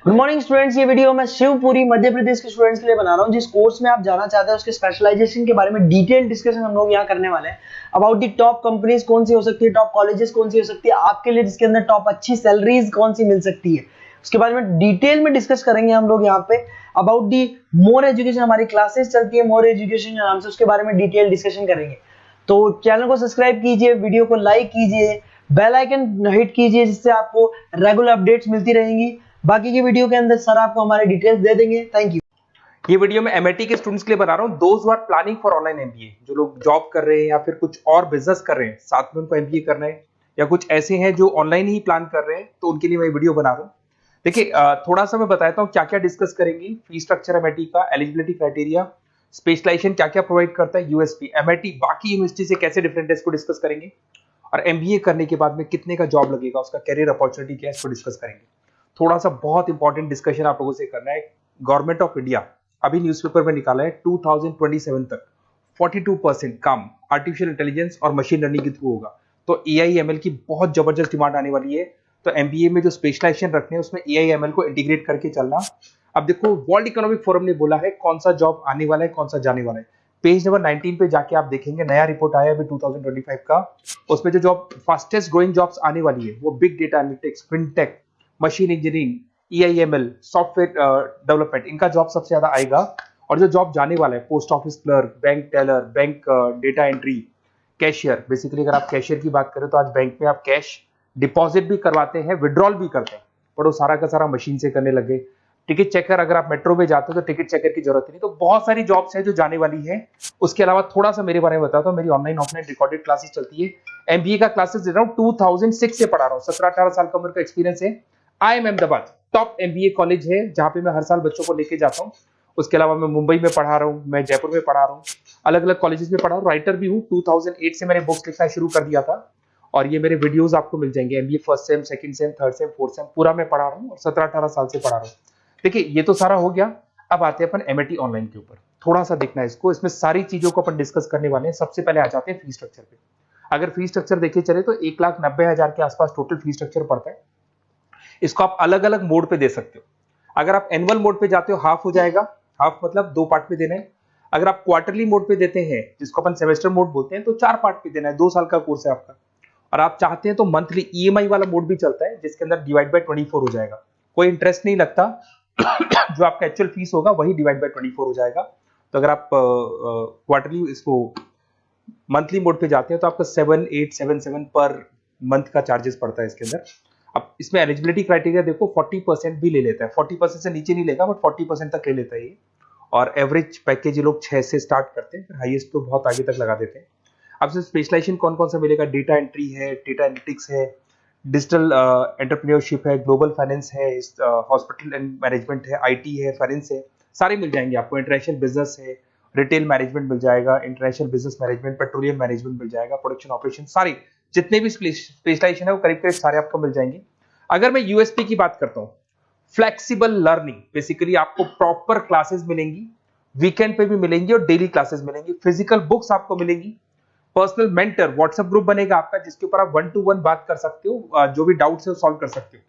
Good morning students, ये video मैं शिवपुरी मध्य प्रदेश के स्टूडेंट्स के लिए बना रहा हूँ। जिस कोर्स में आप जाना चाहते हैं उसके स्पेशलाइजेशन के बारे में डिटेल डिस्कशन हम लोग यहाँ करने वाले हैं। अबाउट दी टॉप कंपनीज कौन सी हो सकती है, टॉप कॉलेजेस कौन सी हो सकती है आपके लिए, जिसके अंदर टॉप अच्छी सैलरीज कौन सी मिल सकती है, उसके बारे में डिटेल में डिस्कस करेंगे हम लोग यहाँ पे। अबाउट दी मोर एजुकेशन, हमारी क्लासेस चलती है मोर एजुकेशन नाम से, उसके बारे में डिटेल डिस्कशन करेंगे। तो चैनल को सब्सक्राइब कीजिए, वीडियो को लाइक कीजिए, बेल आइकन हिट कीजिए, जिससे आपको रेगुलर अपडेट्स मिलती रहेंगी। बाकी की वीडियो के अंदर सर आपको हमारे डिटेल्स दे देंगे। Thank you. ये वीडियो मैं एमआईटी के स्टूडेंट्स के लिए बना रहा हूँ। Those who are planning for online MBA, जो लोग जॉब कर रहे हैं या फिर कुछ और बिजनेस कर रहे हैं, साथ में उनको एमबीए करना है, या कुछ ऐसे हैं जो ऑनलाइन ही प्लान कर रहे हैं, तो उनके लिए मैं वीडियो बना रहा हूँ। देखिए, थोड़ा सा मैं बताता हूँ क्या क्या डिस्कस करेंगे। फी स्ट्रक्चर एमआईटी का, एलिजिबिलिटी क्राइटेरिया, स्पेशलाइजेशन क्या क्या प्रोवाइड करता है, यूएसपी एमआईटी बाकी यूनिवर्सिटी से कैसे डिफरेंट है, इसको डिस्कस करेंगे। और एमबीए करने के बाद में कितने का जॉब लगेगा, उसका कैरियर अपॉर्चुनिटी क्या है, इसको डिस्कस करेंगे। थोड़ा सा बहुत इंपॉर्टेंट डिस्कशन आप लोगों से करना है। गवर्नमेंट ऑफ इंडिया अभी न्यूज़पेपर में निकाला है 2027 तक 42% काम आर्टिफिशियल इंटेलिजेंस और मशीन लर्निंग के थ्रू होगा। तो एआईएमएल की बहुत जबरदस्त डिमांड आने वाली है। तो एमबीए में जो स्पेशलाइजेशन रखने हैं उसमें एआईएमएल को इंटीग्रेट करके चलना। अब देखो, वर्ल्ड इकोनॉमिक फोरम ने बोला है कौन सा जॉब आने वाला है, कौन सा जाने वाला है। पेज नंबर 19 पे जाके आप देखेंगे, नया रिपोर्ट आया अभी 2025 का। उसमें जो जॉब फास्टेस्ट ग्रोइंग जॉब्स आने वाली है वो big data analytics, fintech, machine engineering, AIML, software development, इनका जॉब सबसे ज्यादा आएगा। और जो जॉब जाने वाला है, post office clerk, bank teller, bank data entry, cashier. Basically अगर आप कैशियर की बात करें तो आज बैंक में आप कैश डिपॉजिट भी करवाते हैं, विड्रॉल भी करते हैं, पर वो सारा का सारा मशीन से करने लगे। टिकट चेकर, अगर आप मेट्रो में जाते हो तो टिकट चेकर की जरूरत नहीं। तो बहुत सारी जॉब्स है जो जाने वाली है। उसके अलावा थोड़ा सा मेरे बारे में बताता हूँ। मेरी ऑनलाइन ऑफलाइन रिकॉर्डेड क्लासेस चलती है। एमबीए का क्लासेस दे रहा हूँ, 2006 से पढ़ा रहा हूँ, 17-18 साल का उम्र का एक्सपीरियंस है। IIM Ahmedabad top MBA college है, जहां पे मैं हर साल बच्चों को लेके जाता हूँ। उसके अलावा मैं मुंबई में पढ़ा रहा हूँ, मैं जयपुर में पढ़ा रहा हूँ, अलग अलग कॉलेजेस में पढ़ा हूँ। राइटर भी हूँ। 2008 से मैंने बुक्स लिखना शुरू कर दिया था, और ये मेरे वीडियोस आपको मिल जाएंगे। MBA first sem, second same, third same, fourth same पूरा मैं पढ़ा रहा हूँ, और 17-18 साल से पढ़ा रहा हूँ। देखिए, ये तो सारा हो गया। अब आते हैं अपन एमआईटी ऑनलाइन के ऊपर। थोड़ा सा देखना है इसको, इसमें सारी चीजों को अपन डिस्कस करने वाले हैं। सबसे पहले आ जाते हैं फी स्ट्रक्चर पे। अगर फी स्ट्रक्चर देखे चले तो 1,90,000 के आसपास टोटल फी स्ट्रक्चर पड़ता है। इसको आप अलग अलग मोड पे दे सकते हो। अगर आप एनुअल मोड पे जाते हो, हाफ हो जाएगा। हाफ मतलब 2 पार्ट में देना है। अगर आप क्वार्टरली मोड पे देते हैं, जिसको अपन सेमेस्टर मोड बोलते हैं, तो 4 पार्ट पे देना है। 2 साल का कोर्स है आपका। और आप चाहते हैं तो मंथली ईएमआई वाला मोड भी चलता है, जिसके अंदर डिवाइड बाय 24 हो जाएगा। कोई इंटरेस्ट नहीं लगता। जो आपका एक्चुअल फीस होगा वही डिवाइड बाय 24 हो जाएगा। तो अगर आप क्वार्टरली इसको मंथली मोड पे जाते हैं तो आपका 7877 पर मंथ का चार्जेस पड़ता है इसके अंदर। अब इसमें एलिजिबिलिटी क्राइटेरिया देखो, 40% भी ले लेता है। 40% से नीचे नहीं लेगा, बट 40% तक ले लेता है ये। और एवरेज पैकेज ये लोग 6 से स्टार्ट करते हैं, फिर हाईएस्ट तो बहुत आगे तक लगा देते हैं। अब से स्पेशलाइजेशन कौन कौन सा मिलेगा? डेटा एंट्री है, डेटा एनालिटिक्स है, डिजिटल एंटरप्रेन्योरशिप है, ग्लोबल फाइनेंस है, हॉस्पिटल एंड मैनेजमेंट है, आईटी है, फाइनेंस है, सारे मिल जाएंगे आपको। इंटरनेशनल बिजनेस है, रिटेल मैनेजमेंट मिल जाएगा, international business management, petroleum management मिल जाएगा, प्रोडक्शन ऑपरेशन, सारे जितने भी स्पेशलाइजेशन है वो करीब करीब सारे आपको मिल जाएंगे। अगर मैं यूएसपी की बात करता हूँ, फ्लेक्सिबल लर्निंग, बेसिकली आपको प्रॉपर क्लासेस मिलेंगी, वीकेंड पे भी मिलेंगी और डेली क्लासेस मिलेंगी। फिजिकल बुक्स आपको मिलेंगी, पर्सनल मेंटर, व्हाट्सएप ग्रुप बनेगा आपका, जिसके ऊपर आप 1 to 1 बात कर सकते हो, जो भी डाउट्स है वो सॉल्व कर सकते हो।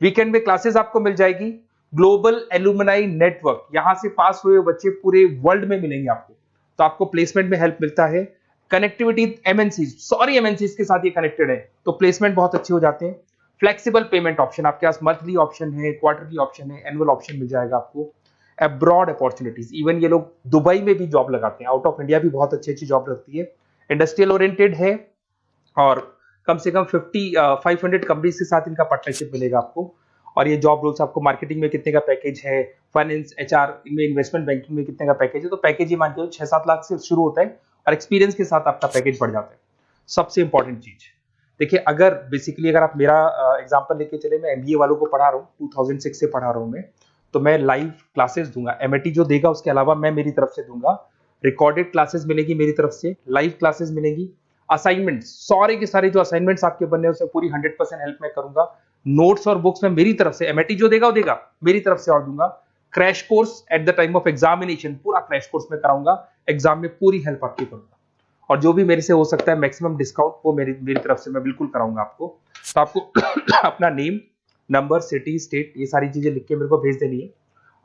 वीकेंड में क्लासेस आपको मिल जाएगी। ग्लोबल एलुमनाई नेटवर्क, यहां से पास हुए बच्चे पूरे वर्ल्ड में मिलेंगे आपको, तो आपको प्लेसमेंट में हेल्प मिलता है। कनेक्टिविटी एमएनसीज के साथ ये कनेक्टेड है, तो प्लेसमेंट बहुत अच्छे हो जाते हैं। फ्लेक्सिबल पेमेंट ऑप्शन, आपके पास मंथली ऑप्शन है, क्वार्टरली ऑप्शन है, एनुअल ऑप्शन मिल जाएगा आपको। अब्रॉड अपॉर्चुनिटीज, इवन ये लोग दुबई में भी जॉब लगाते हैं, आउट ऑफ इंडिया भी बहुत अच्छी अच्छी जॉब लगती है। इंडस्ट्रियल ओरिएंटेड है, और कम से कम 500 कंपनीज के साथ इनका पार्टनरशिप मिलेगा आपको। और ये जॉब रोल्स आपको मार्केटिंग में कितने का पैकेज है, फाइनेंस, एचआर में, इन्वेस्टमेंट बैंकिंग में कितने का पैकेज है, तो पैकेज ही मान के 6-7 लाख से शुरू होता है, और एक्सपीरियंस के साथ आपका पैकेज बढ़ जाता है। सबसे इंपॉर्टेंट चीज देखिए, अगर बेसिकली अगर आप मेरा एग्जांपल लेके चले, मैं एमबीए वालों को पढ़ा रहा हूँ, 2006 से पढ़ा रहा हूँ मैं, तो मैं लाइव क्लासेस दूंगा। एमआईटी जो देगा उसके अलावा मैं मेरी तरफ से दूंगा। रिकॉर्डेड क्लासेस मिलेगी मेरी तरफ से, लाइव क्लासेस मिलेंगी। असाइनमेंट, सारे के सारे जो असाइनमेंट्स आपके बनने हैं उसमें पूरी 100% हेल्प मैं करूंगा। नोट्स और बुक्स में मेरी तरफ से, एमआईटी जो देगा वो देगा, मेरी तरफ से और दूंगा। Crash course at the time of examination, पूरा क्रैश कोर्स में कराऊंगा, एग्जाम में पूरी हेल्प आपकी करूंगा। और जो भी मेरे से हो सकता है मैक्सिमम डिस्काउंट, वो मेरी तरफ से मैं बिल्कुल कराऊंगा आपको। तो आपको अपना नेम, नंबर, सिटी, स्टेट, ये सारी चीजें लिख के मेरे को भेज देनी है।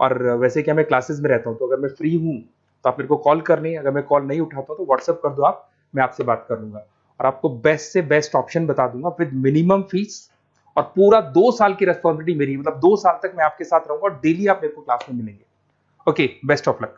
और वैसे क्या मैं क्लासेस में रहता हूँ, तो अगर मैं फ्री हूँ तो आप मेरे को कॉल करनी है, अगर मैं कॉल नहीं उठाता तो व्हाट्सअप कर दो आप, मैं आपसे बात कर लूंगा और आपको बेस्ट से बेस्ट ऑप्शन बता दूंगा विद मिनिमम फीस। और पूरा 2 साल की रेस्पॉन्सिबिलिटी मेरी, मतलब 2 साल तक मैं आपके साथ रहूंगा और डेली आप मेरे को क्लास में मिलेंगे। Okay, best of luck.